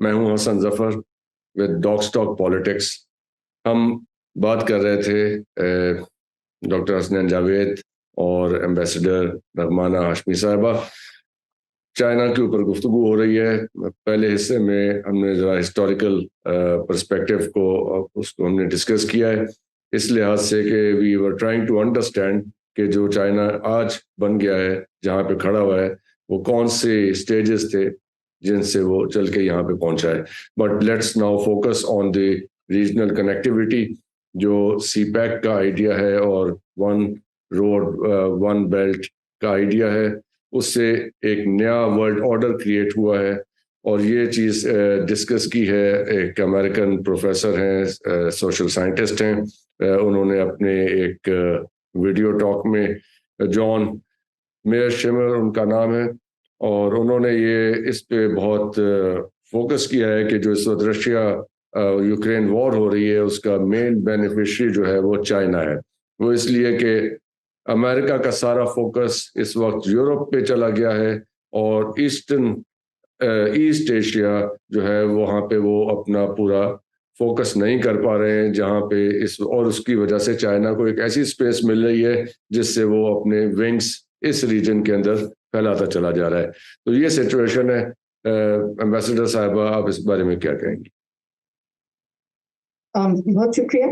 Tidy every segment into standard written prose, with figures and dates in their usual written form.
मैं हूं Hasan Zafar with dog stock politics. हम बात कर रहे थे डॉक्टर हसनैन जावेद और एम्बेसडर नगमाना हाशमी साहिबा। चाइना के ऊपर गुफ्तगू हो रही है। पहले हिस्से में हमने ज़रा हिस्टोरिकल पर्सपेक्टिव को उसको हमने डिस्कस किया है, इस लिहाज से कि we were trying to understand कि जो चाइना आज बन गया है, जहाँ पे खड़ा हुआ है, वो कौन से स्टेजेस थे जिनसे वो चल के यहाँ पे पहुंचा है। But let's now focus on the regional connectivity. जो सी पैक का आइडिया है और वन रोड वन बेल्ट का आइडिया है, उससे एक नया वर्ल्ड ऑर्डर क्रिएट हुआ है। और ये चीज़ डिस्कस की है, एक अमेरिकन प्रोफेसर हैं, सोशल साइंटिस्ट हैं, उन्होंने अपने एक वीडियो टॉक में, जॉन मेयर शिमर उनका नाम है, और उन्होंने ये इस पे बहुत फोकस किया है कि जो इस वक्त रशिया यूक्रेन वॉर हो रही है, उसका मेन बेनिफिशियरी जो है वो चाइना है। वो इसलिए कि अमेरिका का सारा फोकस इस वक्त यूरोप पे चला गया है, और ईस्ट एशिया जो है वहाँ पे वो अपना पूरा फोकस नहीं कर पा रहे हैं, जहाँ पे और उसकी वजह से चाइना को एक ऐसी स्पेस मिल रही है जिससे वो अपने विंग्स इस रीजन के अंदर फैलाता चला जा रहा है। तो ये सिचुएशन है। एम्बेसडर साहिबा, आप इस बारे में क्या कहेंगे? बहुत शुक्रिया।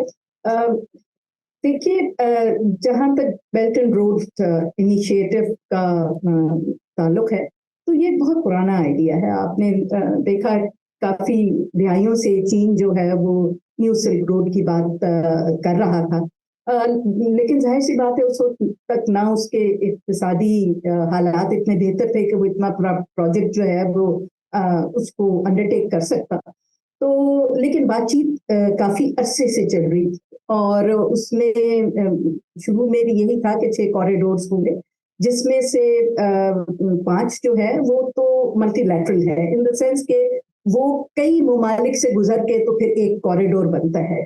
देखिए, जहां तक बेल्ट एंड रोड इनिशिएटिव का ताल्लुक है, तो ये बहुत पुराना आइडिया है। आपने देखा है, काफी दहाइयों से चीन जो है वो न्यू सिल्क रोड की बात कर रहा था। लेकिन जाहिर सी बात है, उस वक्त तक ना उसके इक्तिसादी हालात इतने बेहतर थे कि वो इतना प्रोजेक्ट जो है वो उसको अंडरटेक कर सकता। तो लेकिन बातचीत काफी अरसे से चल रही थी, और उसमें शुरू में भी यही था कि 6 कॉरिडोर्स होंगे, जिसमें से 5 जो है वो तो मल्टीलैटरल है, इन द सेंस के वो कई ममालिक से गुजर के तो फिर एक कॉरिडोर बनता है।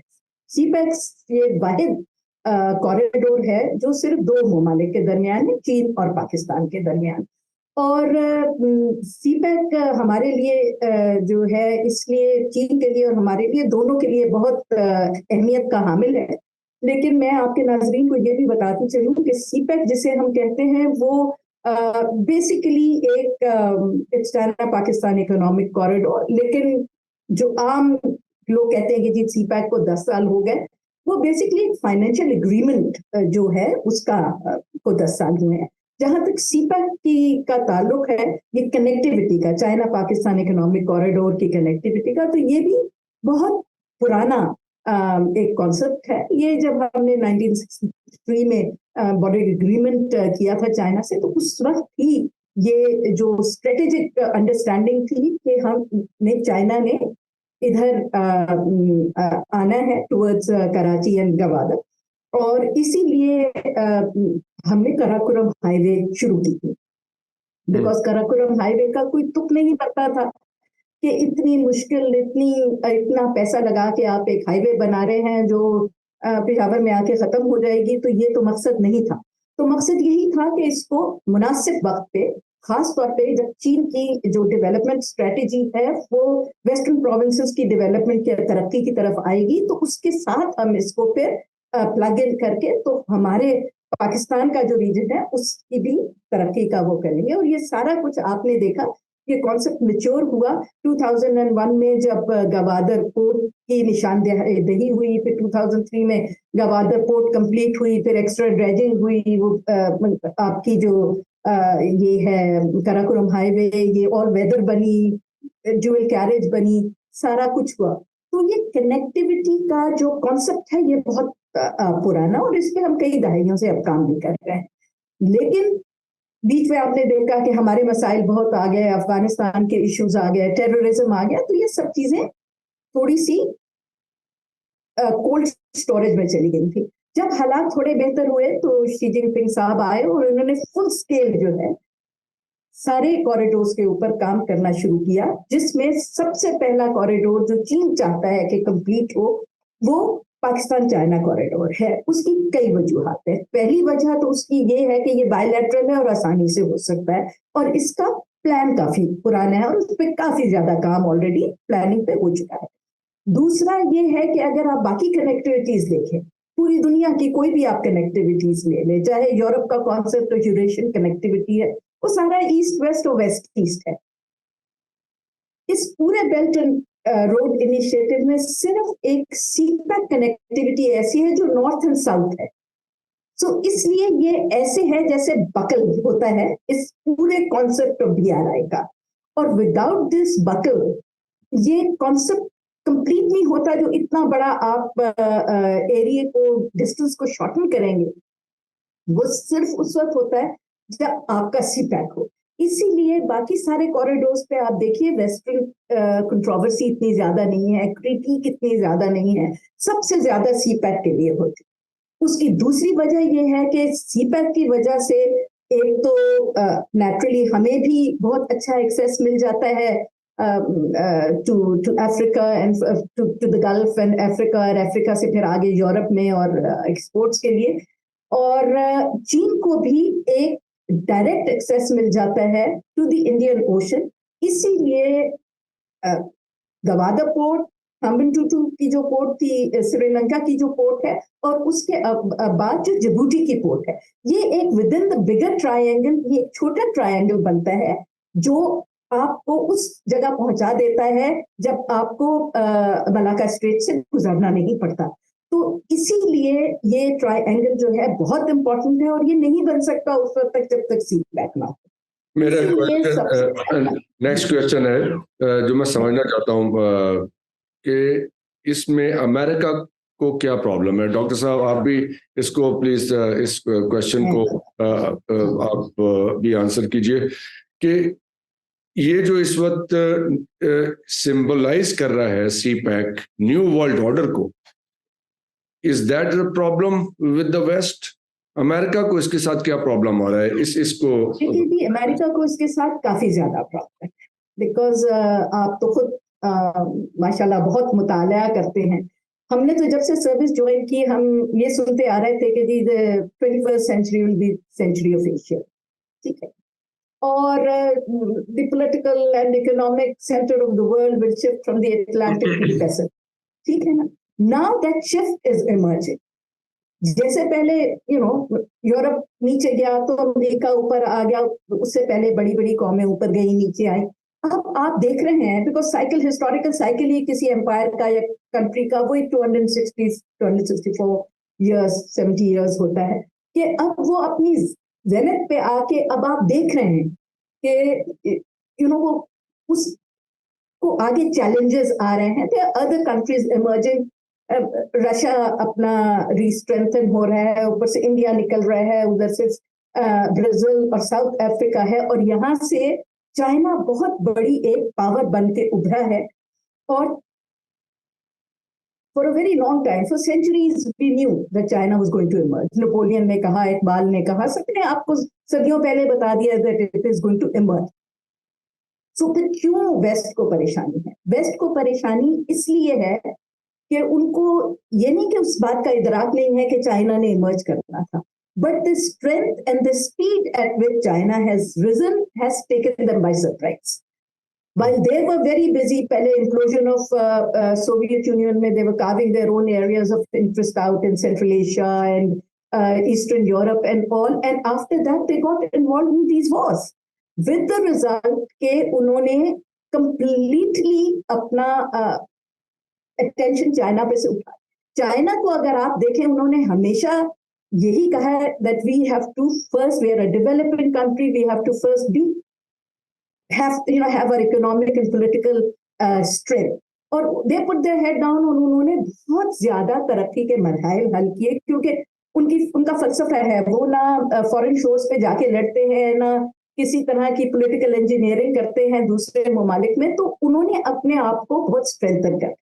सीपैक्स ये वाहिद कॉरिडोर है जो सिर्फ 2 ममालिक के दरमियान है, चीन और पाकिस्तान के दरमियान। और सीपैक हमारे लिए जो है, इसलिए चीन के लिए और हमारे लिए, दोनों के लिए बहुत अहमियत का हामिल है। लेकिन मैं आपके नाजरीन को ये भी बताती चलूं कि सीपैक जिसे हम कहते हैं वो बेसिकली एक it's China Pakistan economic corridor, लेकिन जो आम लोग कहते हैं कि जी सीपैक को 10 साल हो गए, वो बेसिकली एक फाइनेंशियल एग्रीमेंट जो है उसका को 10 साल हुए हैं। जहां तक सीपैक की का ताल्लुक है, ये कनेक्टिविटी का, चाइना पाकिस्तान इकोनॉमिक कॉरिडोर की कनेक्टिविटी का, तो ये भी बहुत पुराना एक कॉन्सेप्ट है। ये जब हमने 1963 में बॉर्डर एग्रीमेंट किया था चाइना से, तो उस वक्त ही ये जो स्ट्रेटेजिक अंडरस्टैंडिंग थी कि चाइना ने इधर आना है टुवर्ड्स कराची एंड गवादर, और इसीलिए हमने कराकोरम हाईवे शुरू की थी। बिकॉज कराकोरम हाईवे का कोई तुक नहीं पता था कि इतनी मुश्किल, इतना पैसा लगा के आप एक हाईवे बना रहे हैं जो पेशावर में आके खत्म हो जाएगी। तो ये तो मकसद नहीं था। तो मकसद यही था कि इसको मुनासिब वक्त पे, खास तौर पे जब चीन की जो डेवलपमेंट स्ट्रेटेजी है वो वेस्टर्न प्रोविंसेस की डेवलपमेंट की तरक्की की तरफ आएगी, तो उसके साथ हम इसको फिर प्लग इन करके तो हमारे पाकिस्तान का जो रीजन है उसकी भी तरक्की का वो करेंगे। और ये सारा कुछ आपने देखा, ये कॉन्सेप्ट मैच्योर हुआ 2001 में जब गवादर पोर्ट की निशानदेही हुई, फिर 2003 में गवादर पोर्ट कंप्लीट हुई, फिर एक्स्ट्रा ड्रेजिंग हुई, वो आपकी जो ये है कराकोरम हाईवे, ये ऑल वेदर बनी, ड्यूअल कैरेज बनी, सारा कुछ हुआ। तो ये कनेक्टिविटी का जो कॉन्सेप्ट है ये बहुत पुराना, और इस पे हम कई दहाइयों से अब काम भी कर रहे हैं। लेकिन बीच में आपने देखा कि हमारे मसाइल बहुत आ गए, अफगानिस्तान के इश्यूज आ गए, टेररिज्म आ गया, तो ये सब चीजें थोड़ी सी कोल्ड स्टोरेज में चली गई थी। जब हालात थोड़े बेहतर हुए तो शी जिनपिंग साहब आए और उन्होंने फुल स्केल जो है सारे कॉरिडोर्स के ऊपर काम करना शुरू किया, जिसमें सबसे पहला कॉरिडोर जो चीन चाहता है कि कंप्लीट हो, वो पाकिस्तान चाइना कॉरिडोर है। उसकी कई वजूहात है। पहली वजह तो उसकी ये है कि ये बायलैटरल है और आसानी से हो सकता है, और इसका प्लान काफी पुराना है और उस पर काफी ज्यादा काम ऑलरेडी प्लानिंग पे हो चुका है। दूसरा ये है कि अगर आप बाकी कनेक्टिविटीज देखें, पूरी दुनिया की कोई भी आप कनेक्टिविटीज ले ले, चाहे यूरोप का कॉन्सेप्ट यूरेशियन कनेक्टिविटी है, वो सारा ईस्ट वेस्ट और वेस्ट ईस्ट है। इस पूरे बेल्ट एंड रोड इनिशिएटिव में सिर्फ एक सीपैक कनेक्टिविटी ऐसी है जो नॉर्थ एंड साउथ है। सो इसलिए ये ऐसे है जैसे बकल होता है इस पूरे कॉन्सेप्ट ऑफ BRI का, और विदाउट दिस बकल ये कॉन्सेप्ट कंप्लीट नहीं होता। जो इतना बड़ा आप एरिया को, डिस्टेंस को शॉर्टन करेंगे, वो सिर्फ उस वक्त होता है जब आपका सीपैक हो। इसीलिए बाकी सारे कॉरिडोर्स पे आप देखिए वेस्टर्न कंट्रोवर्सी इतनी ज्यादा नहीं है, क्रिटिक इतनी ज्यादा नहीं है, सबसे ज्यादा सीपैक के लिए होती। उसकी दूसरी वजह यह है कि सीपैक की वजह से एक तो नेचुरली हमें भी बहुत अच्छा एक्सेस मिल जाता है to Africa and to the Gulf and Africa, और अफ्रीका से फिर आगे यूरोप में और एक्सपोर्ट्स के लिए, और चीन को भी एक डायरेक्ट एक्सेस मिल जाता है टू द इंडियन ओशन। इसीलिए गवादा पोर्ट, हम्बनटोटू की जो पोर्ट थी, श्रीलंका की जो पोर्ट है, और उसके बाद जो जिबूटी की पोर्ट है, ये एक with in the bigger triangle, ये एक छोटा ट्रायंगल बनता है जो आपको उस जगह पहुंचा देता है जब आपको मलाक्का स्ट्रेट से गुजरना नहीं पड़ता। तो इसीलिए ये ट्रायंगल जो है बहुत इंपॉर्टेंट है, और ये नहीं बन सकता उस वक्त तक जब तक सीपैक ना हो। मेरा नेक्स्ट क्वेश्चन है जो मैं समझना चाहता हूँ कि इसमें अमेरिका को क्या प्रॉब्लम है। डॉक्टर साहब आप भी इसको प्लीज इस क्वेश्चन को आप भी आंसर कीजिए कि ये जो इस वक्त सिंबलाइज कर रहा है सीपैक न्यू वर्ल्ड ऑर्डर को, is that the problem with the west? America को इसके साथ क्या प्रॉब्लम हो रहा है? इसको देखिए, अमेरिका को इसके साथ काफी ज्यादा प्रॉब्लम है, बिकॉज आप तो खुद माशाल्लाह बहुत मुताला करते हैं। हमने तो जब से सर्विस ज्वाइन की हम ये सुनते आ रहे थे कि जी 21st century will be century of Asia, ठीक है, और the political and economic center of the world will shift from the Atlantic to the Pacific, ठीक है ना। Now that shift is emerging. जैसे पहले यूरोप नीचे गया तो अमेरिका ऊपर आ गया, उससे पहले बड़ी बड़ी कौमें ऊपर गई नीचे आई। अब आप देख रहे हैं बिकॉज साइकिल, हिस्टोरिकल साइकिल ही किसी एम्पायर का या कंट्री का वही 264 years 70 years होता है कि अब वो अपनी जेनेट पे आके अब आप देख रहे हैं कि वो उसको आगे चैलेंजेस आ रहे हैं। अदर कंट्रीज इमर्जिंग, रशिया अपना रीस्ट्रेंथन हो रहा है, ऊपर से इंडिया निकल रहा है, उधर से ब्राजील और साउथ अफ्रीका है, और यहाँ से चाइना बहुत बड़ी एक पावर बन के उभरा है। और for a very long time, for centuries, we knew that China was going to emerge. Napoleon ने कहा, इकबाल ने कहा, सबने आपको सदियों पहले बता दिया that it is going to emerge. So फिर क्यों वेस्ट को परेशानी है? वेस्ट को परेशानी इसलिए है कि उनको ये नहीं कि उस बात का इदराक नहीं है कि चाइना ने इमर्ज करना था, but the strength and the speed at which China has risen has taken them by surprise. While they were very busy, पहले implosion of Soviet Union में they were carving their own areas of interest out in Central Asia and Eastern Europe and all, and after that they got involved in these wars, with the result के उन्होंने completely अपना attention China पे से उठाया। China को अगर आप देखें, उन्होंने हमेशा यही कहा है that we have to first, we are a developing country, we have to first have our economic and political strength, और they put their head down, और उन्होंने बहुत ज्यादा तरक्की के मरहल हल किए, क्योंकि उनका फलसफा है, वो ना फॉरेन शोर्स पे जाके लड़ते हैं, ना किसी तरह की पॉलिटिकल इंजीनियरिंग करते हैं दूसरे ममालिक में, तो उन्होंने अपने आप को बहुत स्ट्रेंथन कर,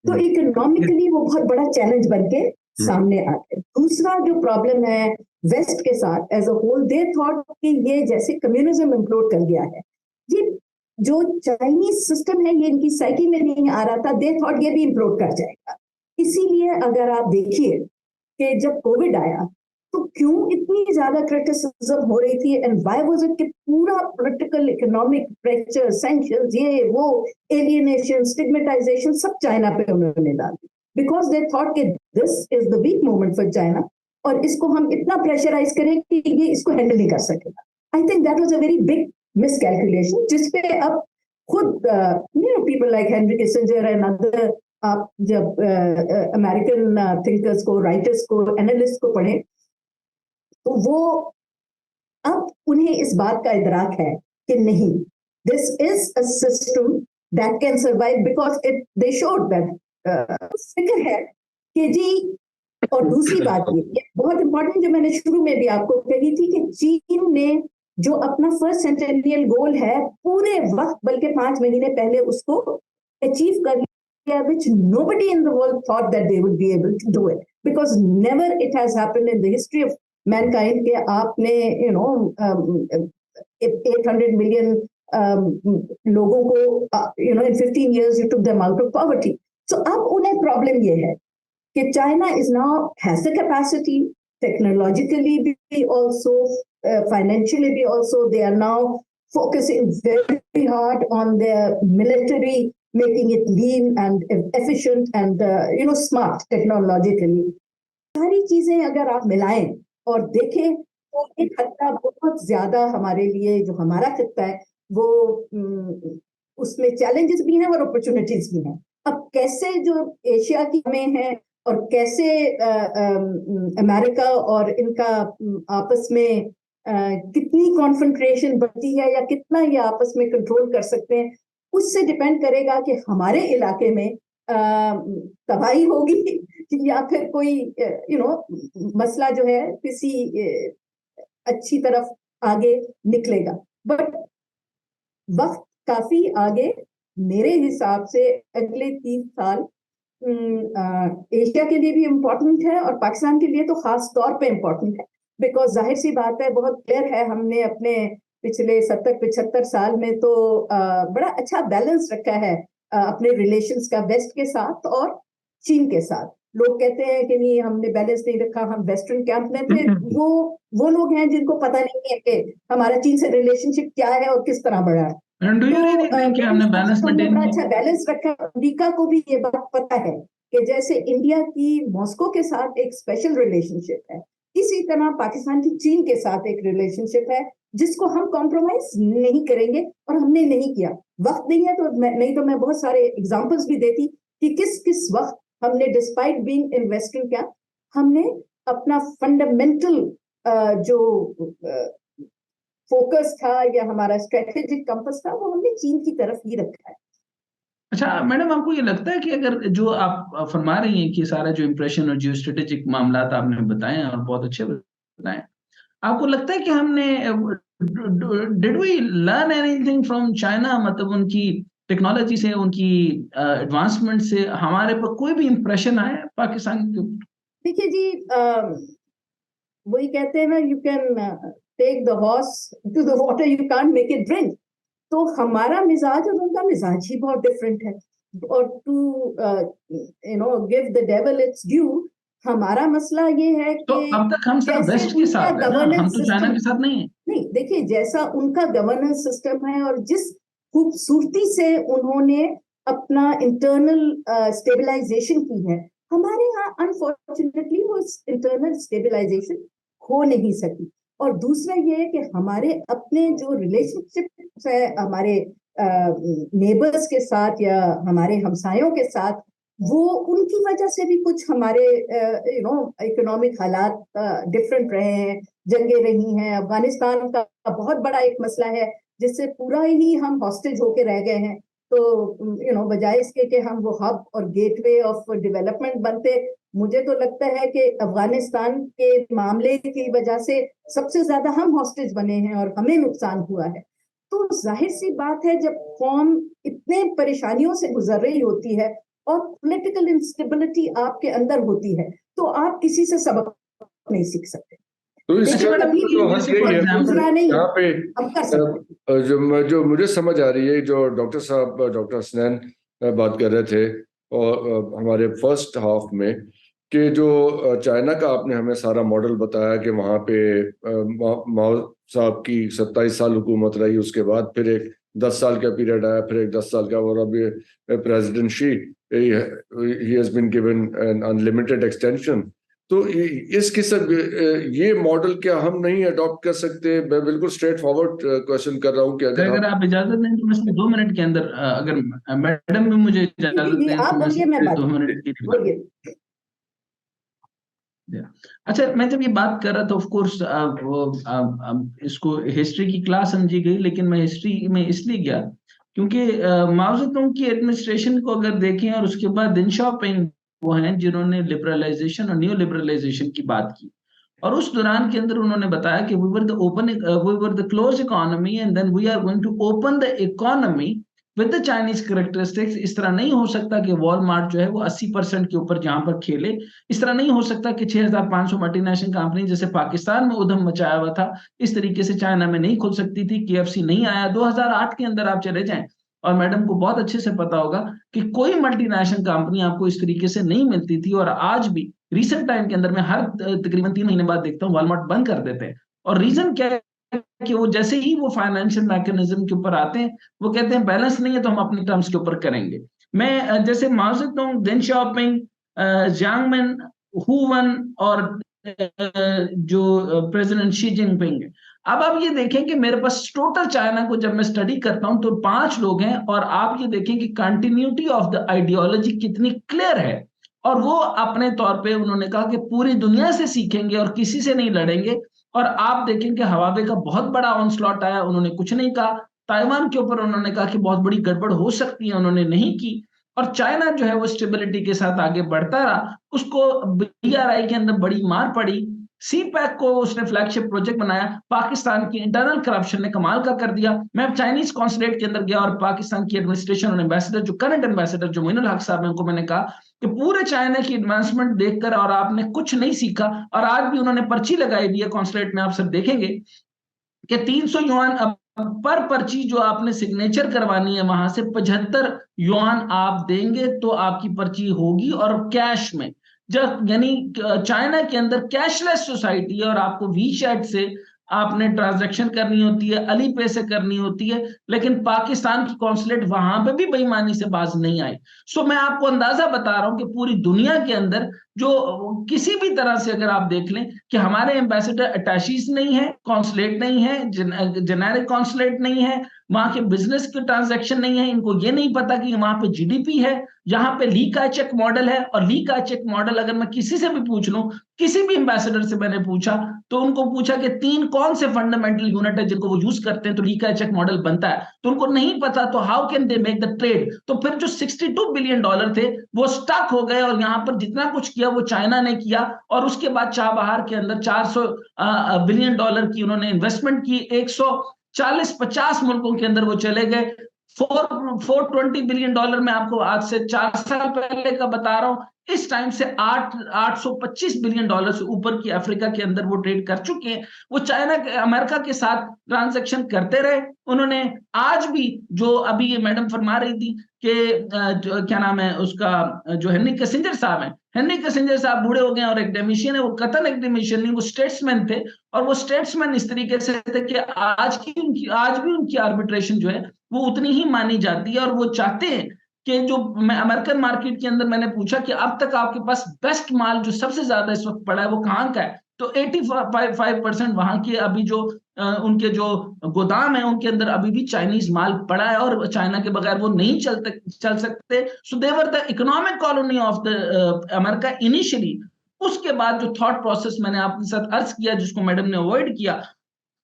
तो इकोनॉमिकली वो बहुत बड़ा चैलेंज बन के सामने आते। दूसरा जो प्रॉब्लम है वेस्ट के साथ as a whole, they thought कि ये जैसे कम्युनिज्म इम्प्लोड कर गया है, ये जो चाइनीज सिस्टम है ये इनकी साइकी में नहीं आ रहा था, दे थॉट ये भी इम्प्लोड कर जाएगा। इसीलिए अगर आप देखिए कि जब कोविड आया तो क्यों इतनी ज्यादा क्रिटिसिज्म हो रही थी, एंड व्हाई वाज इट कि पूरा पॉलिटिकल इकोनॉमिक प्रेशर, सैंक्शंस, ये वो, एलियनेशन, स्टिग्मेटाइजेशन सब चाइना पे उन्होंने डाल दी, बिकॉज दे थॉट कि this is the weak moment for China, और इसको हम इतना प्रेशराइज करें कि ये इसको हैंडल नहीं कर सकेगा। I think that was a very big miscalculation, जिसपे अब खुद people like Henry Kissinger and other, आप जब अमेरिकन थिंकर्स को, राइटर्स को, एनालिस्ट को पढ़े, तो वो अब उन्हें इस बात का इदराक है कि नहीं, this is a system that can survive, because it they showed that फिक्र है कि जी। और दूसरी बात ये बहुत इंपॉर्टेंट, जो मैंने शुरू में भी आपको कही थी, कि चीन ने जो अपना फर्स्ट सेंटेनियल गोल है पूरे वक्त, बल्कि 5 महीने पहले उसको अचीव कर लिया, which nobody in the world thought that they would be able to do it, because never it has happened in the history of mankind कि आपने 800 million लोगों को in 15 years you took them out of poverty. So अब उन्हें problem ये है कि China is now has the capacity, technologically be also, financially be also. They are now focusing very hard on their military, making it lean and efficient and smart technologically. सारी चीजें अगर आप मिलाएं और देखें, तो एक खत्ता बहुत ज्यादा हमारे लिए, जो हमारा खत्ता है वो उसमें चैलेंजेस भी हैं और अपॉर्चुनिटीज भी हैं। अब कैसे जो एशिया की में है और कैसे अमेरिका और इनका आपस में कितनी कॉन्फ्रंट्रेशन बढ़ती है या कितना ये आपस में कंट्रोल कर सकते हैं, उससे डिपेंड करेगा कि हमारे इलाके में तबाही होगी या फिर कोई मसला जो है किसी अच्छी तरफ आगे निकलेगा। बट वक्त काफी आगे मेरे हिसाब से अगले 30 साल एशिया के लिए भी इम्पोर्टेंट है और पाकिस्तान के लिए तो खास तौर पे इम्पोर्टेंट है, बिकॉज जाहिर सी बात है, बहुत क्लियर है, हमने अपने पिछले 70-75 साल में तो बड़ा अच्छा बैलेंस रखा है अपने रिलेशंस का वेस्ट के साथ और चीन के साथ। लोग कहते हैं कि नहीं, हमने बैलेंस नहीं रखा, हम वेस्टर्न कैंप में थे। वो लोग हैं जिनको पता नहीं है कि हमारा चीन से रिलेशनशिप क्या है और किस तरह बढ़ा है। हमने बड़ा अच्छा बैलेंस रखा। अमेरिका को भी ये बात पता है कि जैसे इंडिया की मॉस्को के साथ एक स्पेशल रिलेशनशिप है, इसी तरह पाकिस्तान की चीन के साथ एक रिलेशनशिप है जिसको हम कॉम्प्रोमाइज नहीं करेंगे, और हमने नहीं किया। वक्त नहीं है तो नहीं तो मैं बहुत सारे एग्जांपल्स भी देती कि किस किस वक्त हमने despite being in western camp, हमने अपना फंडामेंटल जो फोकस था या हमारा स्ट्रेटेजिक कंपास था, वो हमने चीन की तरफ ही रखा है। अच्छा मैडम, आपको ये लगता है कि अगर जो आप फरमा रही हैं कि सारा जो इम्प्रेशन और जियो स्ट्रेटेजिक मामला आपने बताए और बहुत अच्छे बताए, आपको लगता है कि हमने did we learn anything from China? मतलब उनकी टेक्नोलॉजी से, उनकी एडवांसमेंट से हमारे पर कोई भी इम्प्रेशन आया पाकिस्तान के? देखिए जी, वही कहते हैं ना, you can take the horse to the water, you can't make it drink. तो हमारा मिजाज और उनका मिजाज ही बहुत डिफरेंट है। और to give the devil its due, हमारा मसला ये है कि तो अब तक हम सब वेस्ट के साथ हैं ना, हम तो चाइना के साथ नहीं है। नहीं, देखिए जैसा उनका गवर्नेंस सिस्टम है और जिस खूबसूरती से उन्होंने अपना इंटरनल स्टेबलाइजेशन की है, हमारे यहाँ अनफॉर्चुनेटली वो इंटरनल स्टेबलाइजेशन हो नहीं सकी। और दूसरा ये है कि हमारे अपने जो रिलेशनशिप है हमारे नेबर्स के साथ या हमारे हमसायों के साथ, वो उनकी वजह से भी कुछ हमारे इकोनॉमिक हालात डिफरेंट रहे हैं, जंगें रही हैं। अफगानिस्तान का बहुत बड़ा एक मसला है जिससे पूरा ही हम हॉस्टेज होके रह गए हैं। तो बजाय इसके कि हम वो हब और गेटवे ऑफ डेवलपमेंट बनते, मुझे तो लगता है कि अफगानिस्तान के मामले की वजह से सबसे ज्यादा हम हॉस्टेज बने हैं और हमें नुकसान हुआ है। तो जाहिर सी बात है, जब कौम इतने परेशानियों से गुजर रही होती है और पॉलिटिकल इंस्टेबिलिटी आपके अंदर होती है, तो आप किसी से सबक नहीं सीख सकते। तो इसका तो हंस यही है यहाँ पे जो मुझे समझ आ रही है, जो डॉक्टर साहब, डॉक्टर हसनैन बात कर रहे थे और हमारे फर्स्ट हाफ में, कि जो चाइना का आपने हमें सारा मॉडल बताया कि वहाँ पे माओ साहब की 27 साल हुकूमत रही, उसके बाद फिर एक 10 साल का पीरियड आया, फिर एक 10 साल का, और अभी president Xi he has been given an unlimited extension. तो इस किस्म ये मॉडल क्या हम नहीं अडॉप्ट कर सकते? मैं बिल्कुल स्ट्रेट फॉरवर्ड क्वेश्चन कर रहा हूँ कि अगर अगर आप इजाजत दें तो मैं सिर्फ 2 मिनट के अंदर, अगर मैडम भी मुझे इजाजत जी, दें आप तो मैं बोलिए, मैं सिर्फ बात 2 मिनट के लिए बोलिए। अच्छा, मैं जब ये बात कर रहा था, ऑफ कोर्स इसको हिस्ट्री की क्लास समझी गई, लेकिन मैं हिस्ट्री में इसलिए गया क्योंकि माओ जेडुंग की एडमिनिस्ट्रेशन को अगर देखें, और उसके बाद देन शाओपिंग वो हैं जिन्होंने लिबरलाइजेशन और न्यू लिबरलाइजेशन की बात की, और उस दौरान के अंदर उन्होंने बताया कि we were the close economy and then we are going to open the economy with the Chinese characteristics. इस तरह नहीं हो सकता कि वॉलमार्ट जो है वो 80% के ऊपर जहां पर खेले। इस तरह नहीं हो सकता कि 6500 मल्टीनेशनल कंपनी जैसे पाकिस्तान में उधम मचाया हुआ था, इस तरीके से चाइना में नहीं खुल सकती थी। केएफसी नहीं आया। 2008 के अंदर आप चले जाएं, और मैडम को बहुत अच्छे से पता होगा कि कोई मल्टीनेशनल कंपनी आपको इस तरीके से नहीं मिलती थी। और आज भी रिसेंट टाइम के अंदर मैं हर तकरीबन 3 महीने बाद देखता हूँ वॉलमार्ट बंद कर देते हैं। और रीजन क्या है कि वो जैसे ही वो फाइनेंशियल मैकेनिज्म के ऊपर आते हैं, वो कहते हैं बैलेंस नहीं है तो हम अपने टर्म्स के ऊपर करेंगे। मैं जैसे माओ जेडुंग, देन शाओपिंग, जियांग मिन, हुवन, और जो प्रेसिडेंट शी जिनपिंग है। अब आप ये देखें कि मेरे पास टोटल चाइना को जब मैं स्टडी करता हूं तो 5 लोग हैं, और आप ये देखें कि कंटिन्यूटी ऑफ द आइडियोलॉजी कितनी क्लियर है। और वो अपने तौर पे उन्होंने कहा कि पूरी दुनिया से सीखेंगे और किसी से नहीं लड़ेंगे। और आप देखें कि हवावे का बहुत बड़ा ऑनस्लॉट आया, उन्होंने कुछ नहीं कहा। ताइवान के ऊपर उन्होंने कहा कि बहुत बड़ी गड़बड़ हो सकती है, उन्होंने नहीं की। और चाइना जो है वो स्टेबिलिटी के साथ आगे बढ़ता रहा। उसको बीआरआई के अंदर बड़ी मार पड़ी। सी पैक को उसने फ्लैगशिप प्रोजेक्ट बनाया। पाकिस्तान की इंटरनल करप्शन ने कमाल का कर दिया। मैं चाइनीज कॉन्सुलेट के अंदर गया और पाकिस्तान की एडमिनिस्ट्रेशन और एम्बेसडर, जो करंट एम्बेसडर जो मोइनुल हक साहब है, उनको मैंने कहा कि पूरे चाइना की एडवांसमेंट देखकर और आपने कुछ नहीं सीखा। और आज भी उन्होंने पर्ची लगाई हुई है कॉन्सुलेट में, आप सब देखेंगे कि 300 युआन पर पर्ची जो आपने सिग्नेचर करवानी है वहां से 75 युआन आप देंगे तो आपकी पर्ची होगी, और कैश में। जब यानी चाइना के अंदर कैशलेस सोसाइटी है, और आपको वी चैट से आपने ट्रांजैक्शन करनी होती है, अली पे से करनी होती है। लेकिन पाकिस्तान की कॉन्सुलेट वहां पे भी बेईमानी से बाज नहीं आई। सो मैं आपको अंदाजा बता रहा हूं कि पूरी दुनिया के अंदर जो किसी भी तरह से अगर आप देख लें कि हमारे एम्बेसडर अटैचीज नहीं है, कॉन्सुलेट नहीं है, जेनेरिक कॉन्सुलेट नहीं है, वहां के बिजनेस के ट्रांजैक्शन नहीं है, इनको ये नहीं पता कि वहां पे जीडीपी है, यहाँ पे ली का चेक मॉडल है। और ली का चेक मॉडल अगर मैं किसी से भी पूछ लूं, किसी भी एम्बेसडर से मैंने पूछा, तो उनको पूछा कि 3 कौन से फंडामेंटल यूनिट है जिनको वो यूज करते हैं तो ली का चेक मॉडल बनता है, तो उनको नहीं पता। तो how can they make the trade? तो फिर जो $62 बिलियन थे वो स्टक हो गए, और यहां पर जितना कुछ किया वो चाइना ने किया। और उसके बाद चाबहार के अंदर $400 बिलियन की उन्होंने इन्वेस्टमेंट की। 140-50 मुल्कों के अंदर वो चले गए। $420 बिलियन में आपको आज से 4 साल पहले का बता रहा हूं। इस टाइम से $825 बिलियन से ऊपर की अफ्रीका के अंदर वो ट्रेड कर चुके हैं। वो चाइना के, अमेरिका के साथ ट्रांजैक्शन करते रहे। उन्होंने आज भी, जो अभी ये मैडम फरमा रही थी कि क्या नाम है उसका, जो हेनरी किसिंजर साहब हैं, हेनरी किसिंजर साहब बूढ़े हो गए और एकेडमिशियन है। वो कतन एकेडमिशियन नहीं, वो स्टेट्समैन थे। और वो स्टेट्समैन इस तरीके से थे कि आज भी उनकी आर्बिट्रेशन जो है वो उतनी ही मानी जाती है। और वो चाहते हैं कि जो मैं अमेरिकन मार्केट के अंदर मैंने पूछा कि अब तक आपके पास बेस्ट माल जो सबसे ज्यादा इस वक्त पड़ा है वो कहाँ का है, तो 85% वहां के अभी जो उनके जो गोदाम है उनके अंदर अभी भी चाइनीज माल पड़ा है, और चाइना के बगैर वो नहीं चल सकते। So they were the economic colony of the America initially. उसके बाद जो थॉट प्रोसेस मैंने आपके साथ अर्ज किया, जिसको मैडम ने अवॉइड किया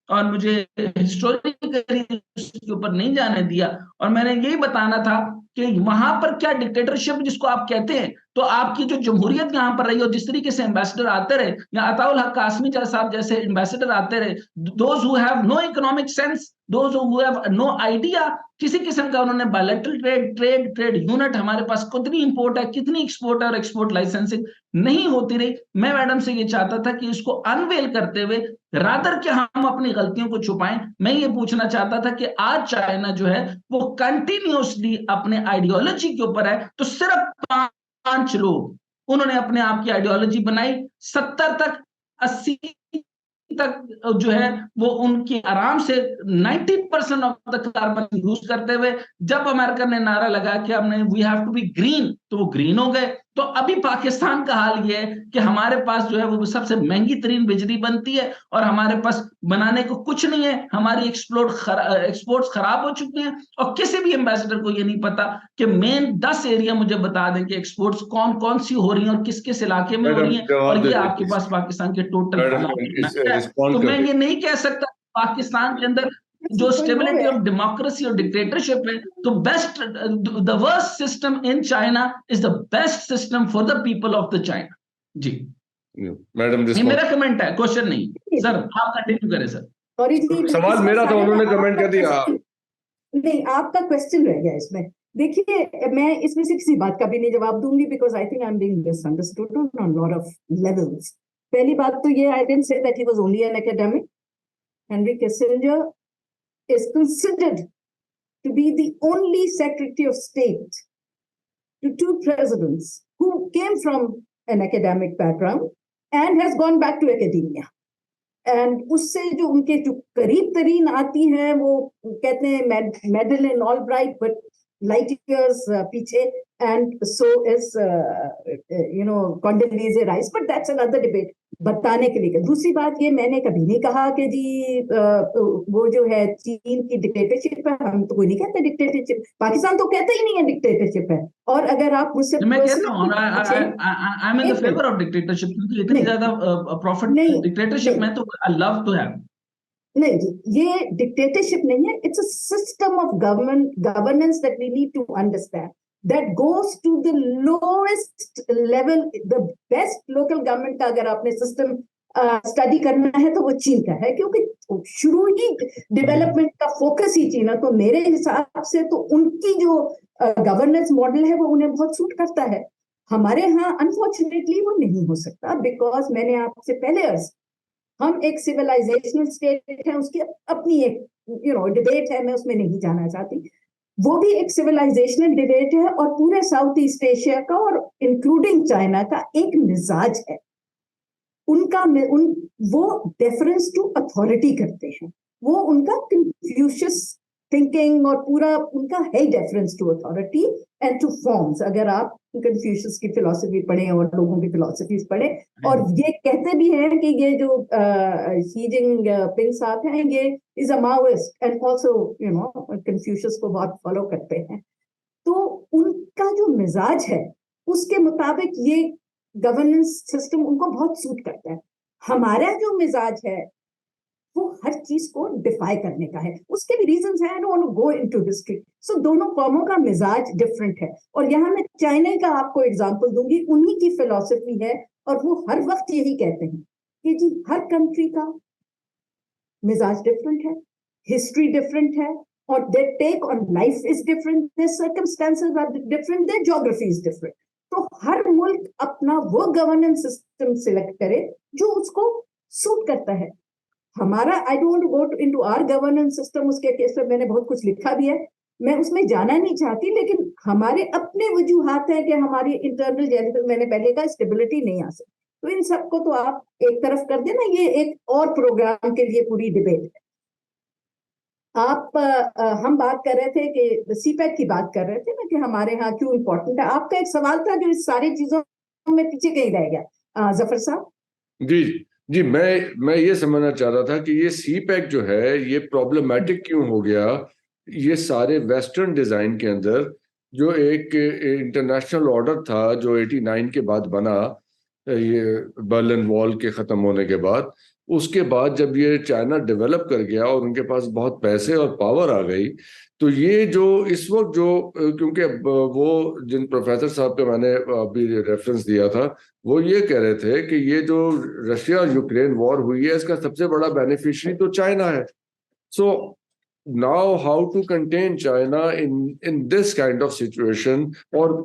और मुझे हिस्टोरिकली उसके ऊपर नहीं जाने दिया, और मैंने यही बताना था कि वहां पर क्या डिक्टेटरशिप जिसको आप कहते हैं, तो आपकी जो जमहूरियत यहां पर रही और जिस तरीके से एम्बेसडर आते रहे, या अताउल हक कासमी साहब जैसे एम्बेसडर आते रहे, those who have no economic sense, those who have no idea किसी किस्म का, उन्होंने बायलैटरल ट्रेड यूनिट, हमारे पास कितनी इंपोर्ट है, कितनी एक्सपोर्ट है, और एक्सपोर्ट लाइसेंसिंग नहीं होती रही। मैं मैडम से ये चाहता था कि इसको अनवेल करते हुए रादर कि हम अपनी गलतियों को छुपाएं, मैं ये पूछना चाहता था कि आज चाइना जो है वो कंटिन्यूसली अपने आइडियोलॉजी के ऊपर है। तो सिर्फ 5 लोग उन्होंने अपने आप की आइडियोलॉजी बनाई, 70 तक 80 तक जो है वो उनकी आराम से 90% ऑफ द कार्बन यूज करते हुए, जब अमेरिका ने नारा लगा कि हमने we have to be green, तो वो ग्रीन हो गए। तो अभी पाकिस्तान का हाल ये है कि हमारे पास जो है वो सबसे महंगी तरीन बिजली बनती है और हमारे पास बनाने को कुछ नहीं है, हमारी एक्सपोर्ट्स खराब हो चुके हैं। और किसी भी एम्बेसडर को ये नहीं पता कि मेन 10 एरिया मुझे बता दें कि एक्सपोर्ट्स कौन कौन सी हो रही हैं और किस किस इलाके में हो मैडम रही हैं, जवाब और ये दीजिए आपके प्लीज। पास पाकिस्तान के टोटल मैडम हालात में इस है। तो रिस्पॉन्ड कर मैं ये दीजिए। नहीं कह सकता पाकिस्तान के अंदर जो कोई हो स्टेबिलिटी गया। ऑफ डेमोक्रेसी और डिक्टेटरशिप है, तो best the worst system in China is the best system for the people of the China. जी, मैडम ये रिस्पॉन्ड। मेरा कमेंट है, क्वेश्चन नहीं। सर आप कंटिन्यू करें सर। सॉरी जी, सवाल इसमें मेरा था, शायद उन्होंने कमेंट आपका कर दिया। नहीं, आपका क्वेश्चन रह गया इसमें। देखिए, मैं इसमें से किसी बात का भी नहीं जवाब दूंगी, because I think I am being misunderstood on lot of levels. पहली बात तो ये, I didn't say that he was only an academic. Henry Kissinger is considered to be the only Secretary of State to two presidents who came from an academic background and has gone back to academia. And उससे जो उनके जो करीब तरीन आती हैं, वो कहते हैं Madeleine Albright, but light years पीछे, and so is Condoleezza Rice, but that's another debate. बताने के लिए, दूसरी बात ये, मैंने कभी नहीं कहा कि जी वो जो है चीन की डिक्टेटरशिप है। हम तो कोई नहीं कहते डिक्टेटरशिप, पाकिस्तान तो कहता ही नहीं है डिक्टेटरशिप है। और अगर आप मुझसे मैं कहता हूँ I am in the favour of dictatorship, क्योंकि इतनी ज्यादा प्रॉफिट नहीं डिक्टेटरशिप में तो आई लव टू हैव। नहीं जी, ये डिक्टेटरशिप नहीं है, it's a system of governance that we need to understand, that goes to the lowest level. The best local government का अगर आपने सिस्टम स्टडी करना है तो वो चीन का है, क्योंकि शुरू ही डेवलपमेंट का फोकस ही चीन है। तो मेरे हिसाब से तो उनकी जो गवर्नेंस मॉडल है वो उन्हें बहुत सूट करता है। हमारे यहाँ अनफॉर्चुनेटली वो नहीं हो सकता, बिकॉज मैंने आपसे पहले अर्ज, हम एक सिविलाइजेशनल स्टेट है, उसकी अपनी एक डिबेट है, मैं उसमें नहीं जाना चाहती। वो भी एक सिविलाइजेशनल डिबेट है, और पूरे साउथ ईस्ट एशिया का और इंक्लूडिंग चाइना का एक मिजाज है उनका। वो डेफरेंस टू अथॉरिटी करते हैं, वो उनका कन्फ्यूशियस थिंकिंग और पूरा उनका है deference to authority and to forms. अगर आप कन्फ्यूशियस की फिलॉसफी पढ़े और लोगों की फिलॉसफीज पढ़े, और ये कहते भी हैं कि ये जो शी जिनपिंग साहब हैं, ये is a Maoist and also Confucius को बहुत फॉलो करते हैं। तो उनका जो मिजाज है उसके मुताबिक ये गवर्नेंस सिस्टम उनको बहुत सूट करता है। हमारा जो मिजाज है वो हर चीज को डिफाई करने का है, उसके भी रीजंस हैं, I don't want to go into history. So दोनों कौमों का मिजाज डिफरेंट है, और यहाँ मैं चाइना का आपको एग्जांपल दूंगी। उन्हीं की फिलॉसफी है, और वो हर वक्त यही कहते हैं कि जी हर कंट्री का मिजाज डिफरेंट है, हिस्ट्री डिफरेंट है, और their take on life is different, their circumstances are different, their geography is different. तो हर मुल्क अपना वो गवर्नेंस सिस्टम सिलेक्ट करे जो उसको सूट करता है। हमारा, I don't go into our governance system, उसके केस में मैंने बहुत कुछ लिखा भी है, मैं उसमें जाना नहीं चाहती, लेकिन हमारे अपने वजूहात हैं कि हमारी इंटरनल, जैसे मैंने पहले कहा, स्टेबिलिटी नहीं आ सकती। तो इन सबको तो आप एक तरफ कर देना, ये एक और प्रोग्राम के लिए पूरी डिबेट है। आप हम बात कर रहे थे कि सीपैक की बात कर रहे थे ना, कि हमारे यहाँ क्यों इम्पोर्टेंट है। आपका एक सवाल था जो इस सारी चीजों में पीछे कहीं रह गया, जफर साहब। जी जी, मैं ये समझना चाह रहा था कि ये सी पैक जो है ये प्रॉब्लमेटिक क्यों हो गया। ये सारे वेस्टर्न डिजाइन के अंदर जो एक इंटरनेशनल ऑर्डर था जो 89 के बाद बना, ये बर्लिन वॉल के खत्म होने के बाद, उसके बाद जब ये चाइना डेवलप कर गया और उनके पास बहुत पैसे और पावर आ गई, तो ये जो इस वक्त जो, क्योंकि वो जिन प्रोफेसर साहब का मैंने अभी रेफरेंस दिया था, वो ये कह रहे थे कि ये जो रशिया यूक्रेन वॉर हुई है इसका सबसे बड़ा बेनिफिशियरी तो चाइना है। So now how to contain China in this kind of situation, और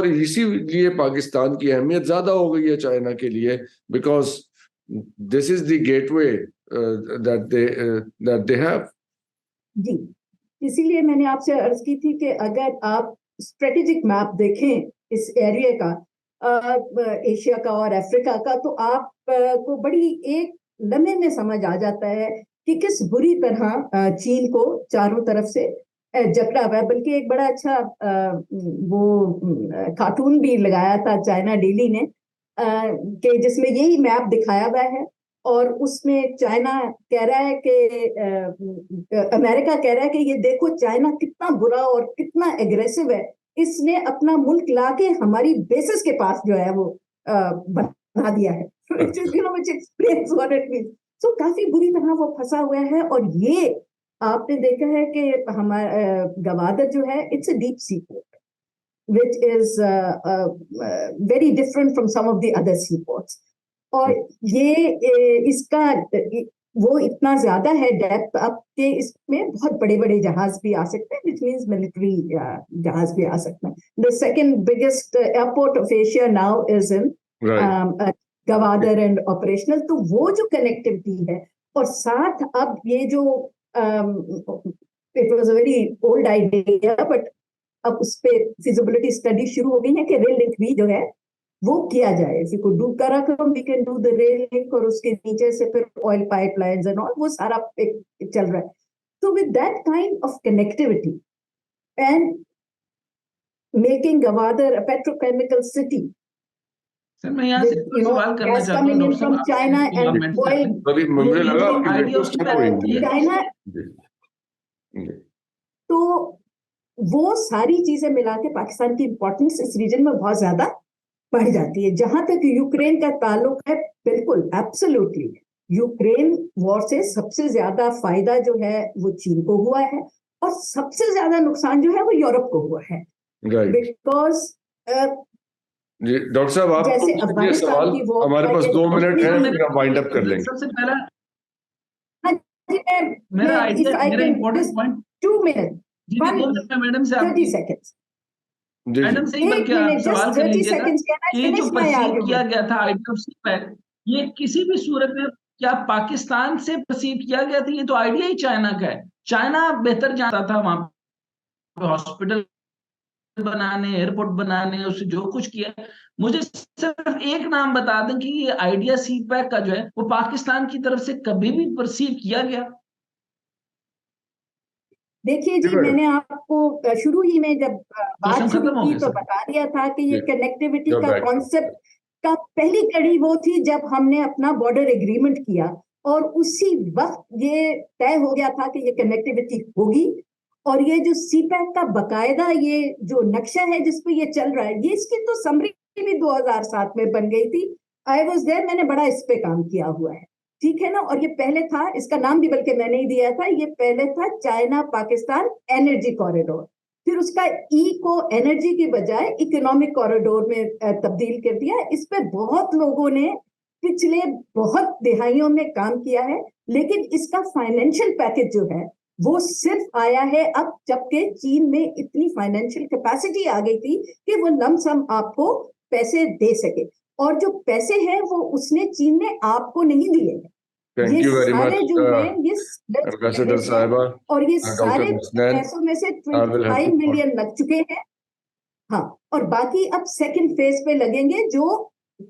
इसीलिए पाकिस्तान की अहमियत ज्यादा हो गई है चाइना के लिए, because this is the gateway that they have. जी, इसीलिए मैंने आपसे अर्ज की थी कि अगर आप स्ट्रेटेजिक मैप देखें इस एरिया का, एशिया का और अफ्रीका का, तो आप को बड़ी एक लम्हे में समझ आ जाता है कि किस बुरी तरह चीन को चारों तरफ से जकड़ा हुआ है। बल्कि एक बड़ा अच्छा वो कार्टून भी लगाया था चाइना डेली ने, कि जिसमें यही मैप दिखाया हुआ है, और उसमें चाइना कह रहा है कि अमेरिका कह रहा है कि ये देखो चाइना कितना बुरा और कितना एग्रेसिव है, इसने अपना मुल्क लाके हमारी बेसिस के पास जो है वो बना दिया है। which explains what it means. So काफी बुरी तरह वो फंसा हुआ है। और ये आपने देखा है कि हमारा गवादर जो है, it's a deep sea port which is very different from some of the other seaports. और ये इसका वो इतना ज्यादा है डेप्थ अब कि इसमें बहुत बड़े बड़े जहाज भी आ सकते हैं, which means मिलिट्री जहाज भी आ सकते हैं। The second biggest airport of Asia now is in Gwadar and operational. तो वो जो कनेक्टिविटी है, और साथ अब ये जो it was a very old idea, but अब उस पे फिजिबिलिटी स्टडी शुरू हो गई है कि रेल लिंक भी जो है वो किया जाए। If you could do Karakoram, we can do the rail link, और उसके नीचे से फिर ऑयल पाइपलाइंस एंड ऑल, वो सारा एक चल रहा है। तो with that kind of connectivity and making Gwadar a petrochemical city, sir मैं यहाँ से एक सवाल करना चाहता हूँ डॉक्टर साहब, चाइना एंड अभी मुझे लगा आपकी वीडियो स्टक हो रही थी। चाइना, तो वो सारी चीजें मिला के पाकिस्तान की इंपॉर्टेंस इस रीजन में बहुत ज्यादा बढ़ जाती है। जहां तक यूक्रेन का ताल्लुक है, बिल्कुल एब्सोल्युटली यूक्रेन वॉर से सबसे ज्यादा फायदा जो है वो चीन को हुआ है, और सबसे ज्यादा नुकसान जो है वो यूरोप को हुआ है। बिकॉज जी डॉक्टर साहब, आप जैसे ये सवाल, हमारे पास 2 मिनट है, फिर हम वाइंड अप कर लेंगे। सबसे पहला मेरा इम्पोर्टेंट पॉइंट 2 मिनट, मैडम से 30 सेकंड्स मैडम से ही बल्कि आप सवाल कर लीजिएगा कि जो परसीव किया गया था आइडिया ऑफ सीपैक, ये किसी भी सूरत में क्या पाकिस्तान से परसीव किया गया था? ये तो आइडिया ही चाइना का है। चाइना बेहतर जानता था वहां पे हॉस्पिटल बनाने, एयरपोर्ट बनाने, उससे जो कुछ किया। मुझे सिर्फ एक नाम बता दें कि ये आइडिया सीपैक का जो है वो पाकिस्तान की तरफ से कभी भी परसीव किया गया? देखिए जी, मैंने आपको शुरू ही में जब बात शुरू की तो बता दिया था कि ये कनेक्टिविटी का कॉन्सेप्ट का पहली कड़ी वो थी जब हमने अपना बॉर्डर एग्रीमेंट किया, और उसी वक्त ये तय हो गया था कि ये कनेक्टिविटी होगी। और ये जो सीपैक का बकायदा ये जो नक्शा है जिसपे ये चल रहा है, ये इसकी तो समरी भी 2007 में बन गई थी। आई वाज देयर, मैंने बड़ा इस पे काम किया हुआ है, ठीक है ना। और ये पहले था, इसका नाम भी बल्कि मैंने ही दिया था, ये पहले था चाइना पाकिस्तान एनर्जी कॉरिडोर। फिर उसका ई को एनर्जी की बजाय इकोनॉमिक कॉरिडोर में तब्दील कर दिया। इस पे बहुत लोगों ने पिछले बहुत दिहाइयों में काम किया है, लेकिन इसका फाइनेंशियल पैकेज जो है वो सिर्फ आया है अब, जबकि चीन में इतनी फाइनेंशियल कैपेसिटी आ गई थी कि वो लमसम आपको पैसे दे सके। और जो पैसे हैं वो उसने, चीन ने आपको नहीं दिए। थैंक यू वेरी मच जो है ये एम्बेसडर साहिबा, और ये सारे पैसों में से 25 मिलियन लग चुके हैं। हाँ, और बाकी अब सेकंड फेज पे लगेंगे जो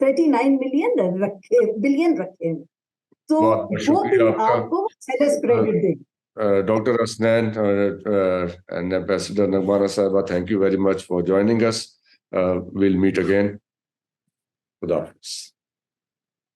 39 बिलियन रखे हैं। तो वो भी आपको क्रेडिट देंगे। Dr. Hasnain and Ambassador Nagmana Sahiba, thank you very much for joining us. We'll meet again. Khuda Hafiz.